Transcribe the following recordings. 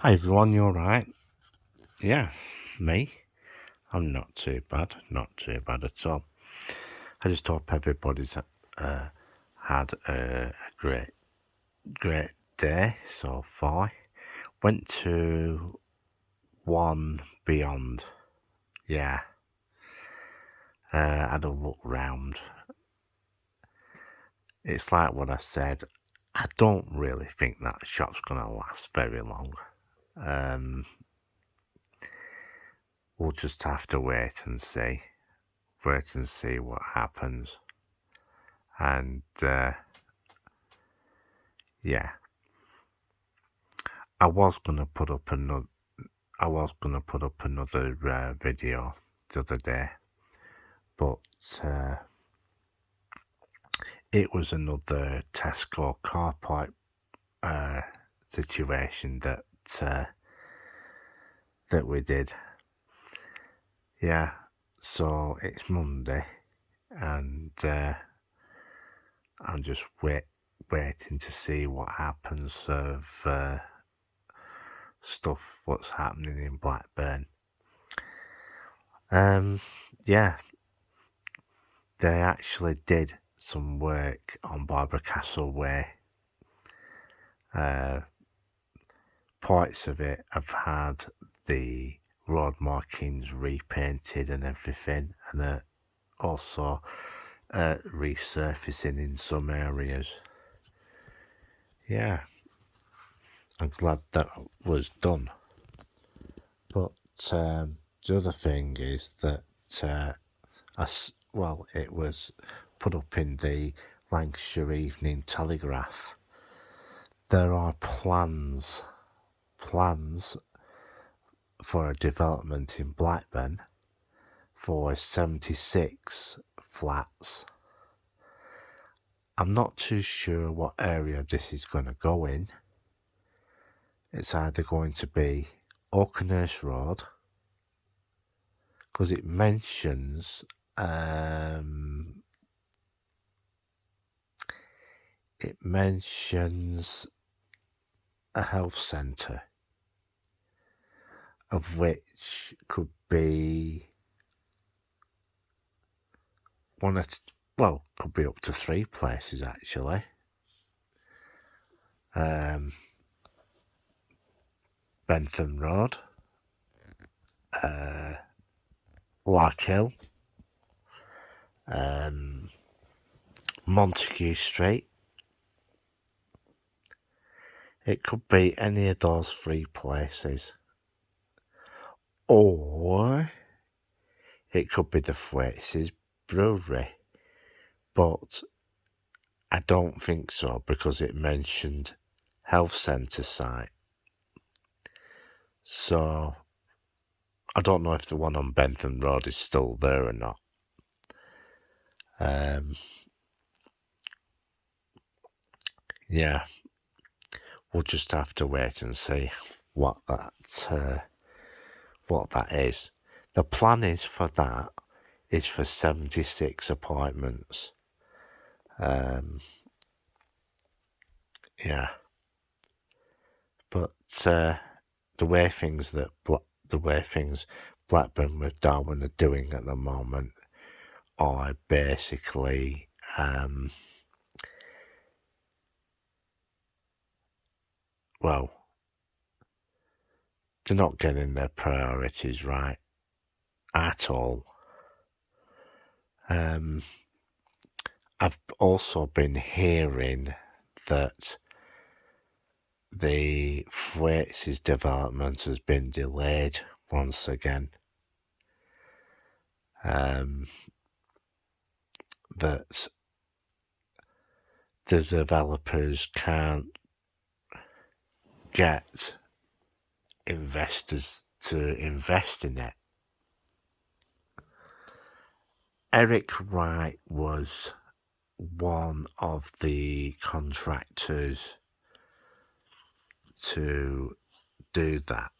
Hi everyone, you alright? Yeah, me? I'm not too bad at all. I just hope everybody's had a great day so far. Went to One Beyond, yeah. Had a look round. It's like what I said, I don't really think that shop's gonna last very long. We'll just have to wait and see what happens. And yeah, I was gonna put up another video the other day, but it was another Tesco car park situation that we did. Yeah, so it's Monday, and I'm just waiting to see what happens of stuff what's happening in Blackburn. Yeah, they actually did some work on Barbara Castle Way. Parts of it have had the road markings repainted and everything, and also resurfacing in some areas. Yeah, I'm glad that was done. But the other thing is that it was put up in the Lancashire Evening Telegraph. There are plans for a development in Blackburn for 76 flats. I'm not too sure what area this is going to go in. It's either going to be Oakenhurst Road, because it mentions a health centre, of which could be could be up to 3 places actually. Bentham Road, Larkhill, Montague Street. It could be any of those 3 places, or it could be the Thwaites' brewery, but I don't think so because it mentioned health centre site. So I don't know if the one on Bentham Road is still there or not. Yeah, we'll just have to wait and see what that is. The plan is for 76 apartments. Yeah, but the way things Blackburn with Darwin are doing at the moment are basically they're not getting their priorities right at all. I've also been hearing that the Thwaites' development has been delayed once again. That the developers can't get investors to invest in it. Eric Wright was one of the contractors to do that.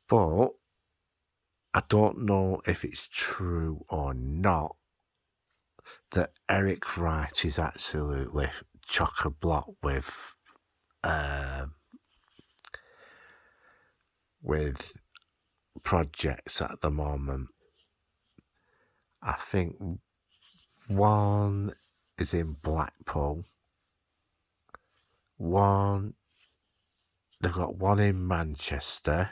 But I don't know if it's true or not that Eric Wright is absolutely chock-a-block with with projects at the moment. I think one is in Blackpool. They've got one in Manchester,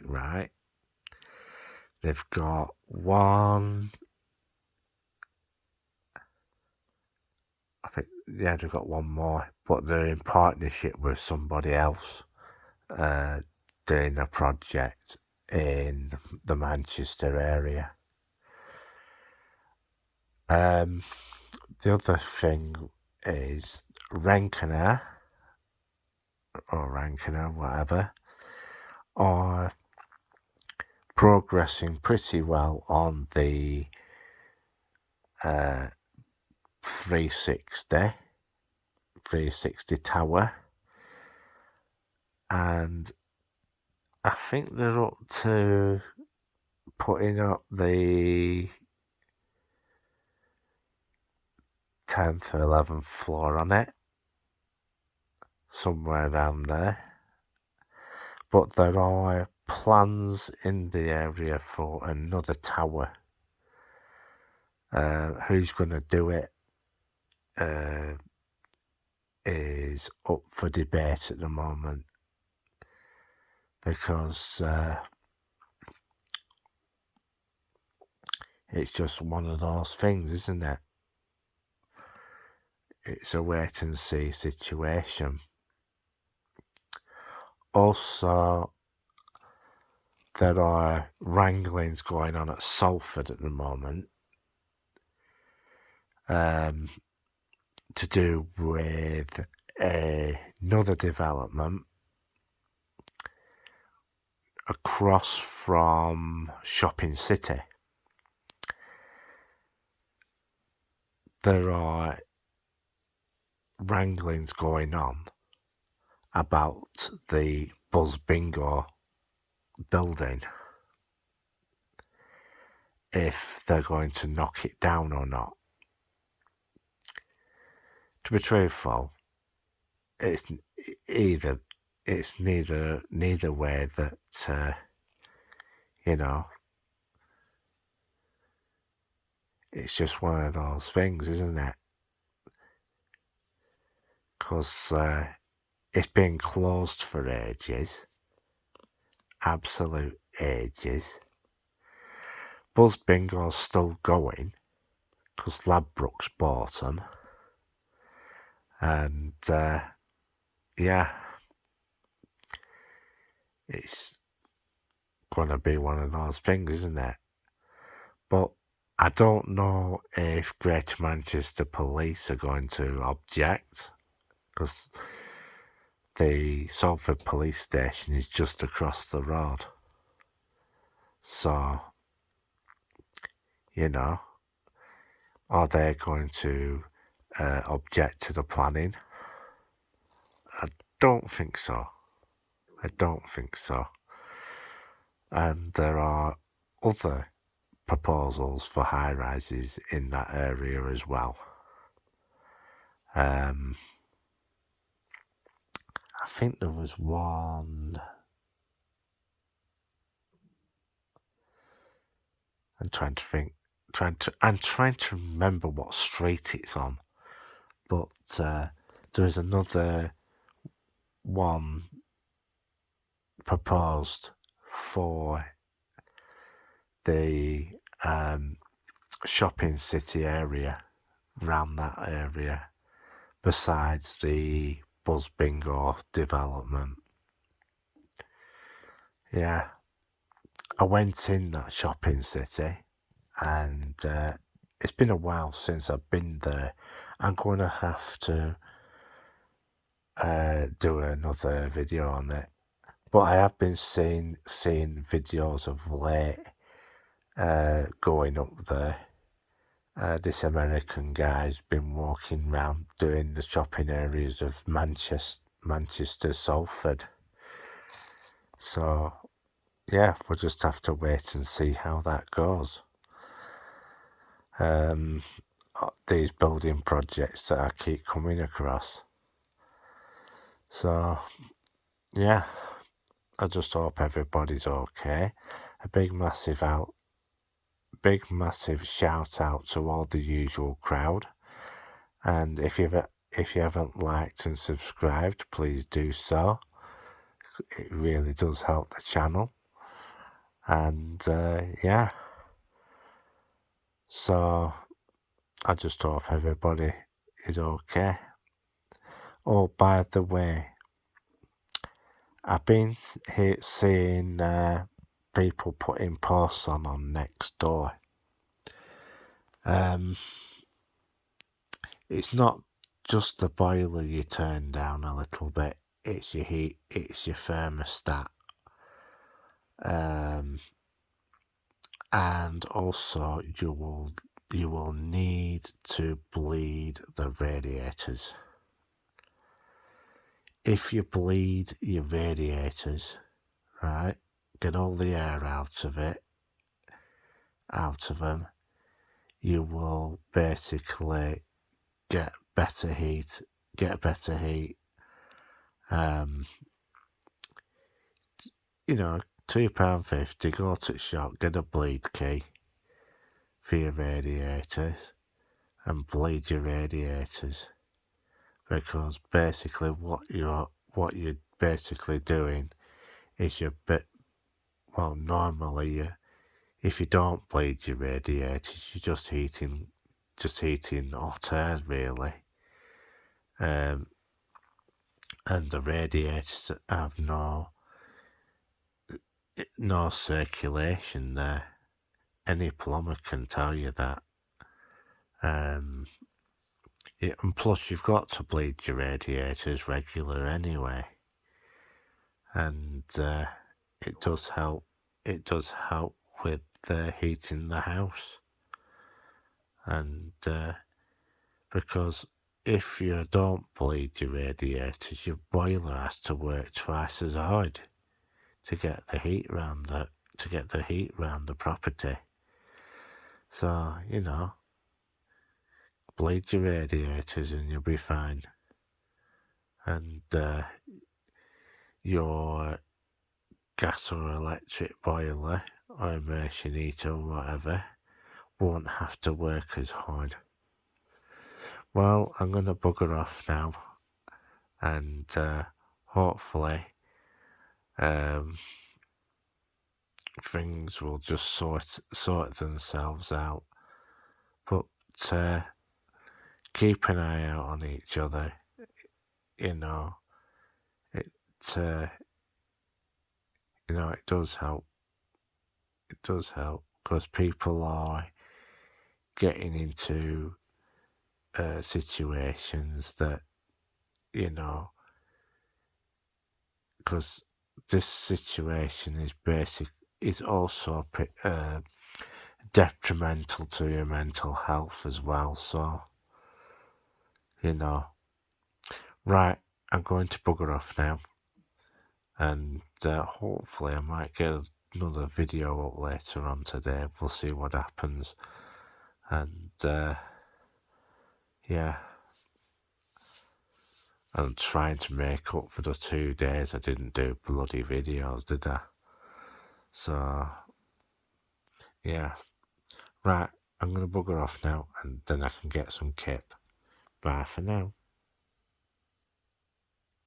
Wright. They've got one, they've got one more, but they're in partnership with somebody else doing a project in the Manchester area. The other thing is Rankener, whatever, are progressing pretty well on the 360 tower, and I think they're up to putting up the 10th or 11th floor on it, somewhere around there. But there are plans in the area for another tower. Who's going to do it is up for debate at the moment, because it's just one of those things, isn't it? It's a wait and see situation. Also, there are wranglings going on at Salford at the moment to do with another development across from Shopping City. There are wranglings going on about the Buzz Bingo building, if they're going to knock it down or not. To be truthful, it's neither way that it's just one of those things, isn't it? Because it's been closed for ages, absolute ages. Buzz Bingo's still going because Ladbrokes bought them, and it's gonna be one of those things, isn't it? But I don't know if Greater Manchester Police are going to object, because the Salford Police Station is just across the road. So, are they going to object to the planning? I don't think so. And there are other proposals for high rises in that area as well. I think there was one. I'm trying to think. I'm trying to remember what street it's on, but there is another one proposed for the shopping city area, around that area, besides the Buzz Bingo development. Yeah, I went in that shopping city, and it's been a while since I've been there. I'm going to have to do another video on it, but I have been seeing videos of late going up there. This American guy's been walking around doing the shopping areas of Manchester, Salford. So, yeah, we'll just have to wait and see how that goes. These building projects that I keep coming across. So, yeah, I just hope everybody's okay. A big massive shout out to all the usual crowd. And if you haven't liked and subscribed, please do so. It really does help the channel. And yeah, so I just hope everybody is okay. Oh, by the way, I've been seeing people putting posts on Nextdoor. It's not just the boiler you turn down a little bit, it's your heat, it's your thermostat. And also you will need to bleed the radiators. If you bleed your radiators, right, get all the air out of them, you will basically get better heat. £2.50, go to the shop, get a bleed key for your radiators and bleed your radiators, because basically what you're basically doing is normally if you don't bleed your radiators, you're just heating hot air really, and the radiators have no circulation there. Any plumber can tell you that. And plus you've got to bleed your radiators regular anyway, and it does help with heating the house. And because if you don't bleed your radiators, your boiler has to work twice as hard to get the heat round the property. So bleed your radiators and you'll be fine. And your gas or electric boiler or immersion heater or whatever won't have to work as hard. Well, I'm going to bugger off now, and hopefully things will just sort themselves out. But keep an eye out on each other. It does help. It does help because people are getting into situations that because this situation is also detrimental to your mental health as well. So right, I'm going to bugger off now, and hopefully I might get another video up later on today. We'll see what happens. And yeah, I'm trying to make up for the 2 days I didn't do bloody videos, did I? So yeah, right, I'm gonna bugger off now, and then I can get some kit. Bye for now.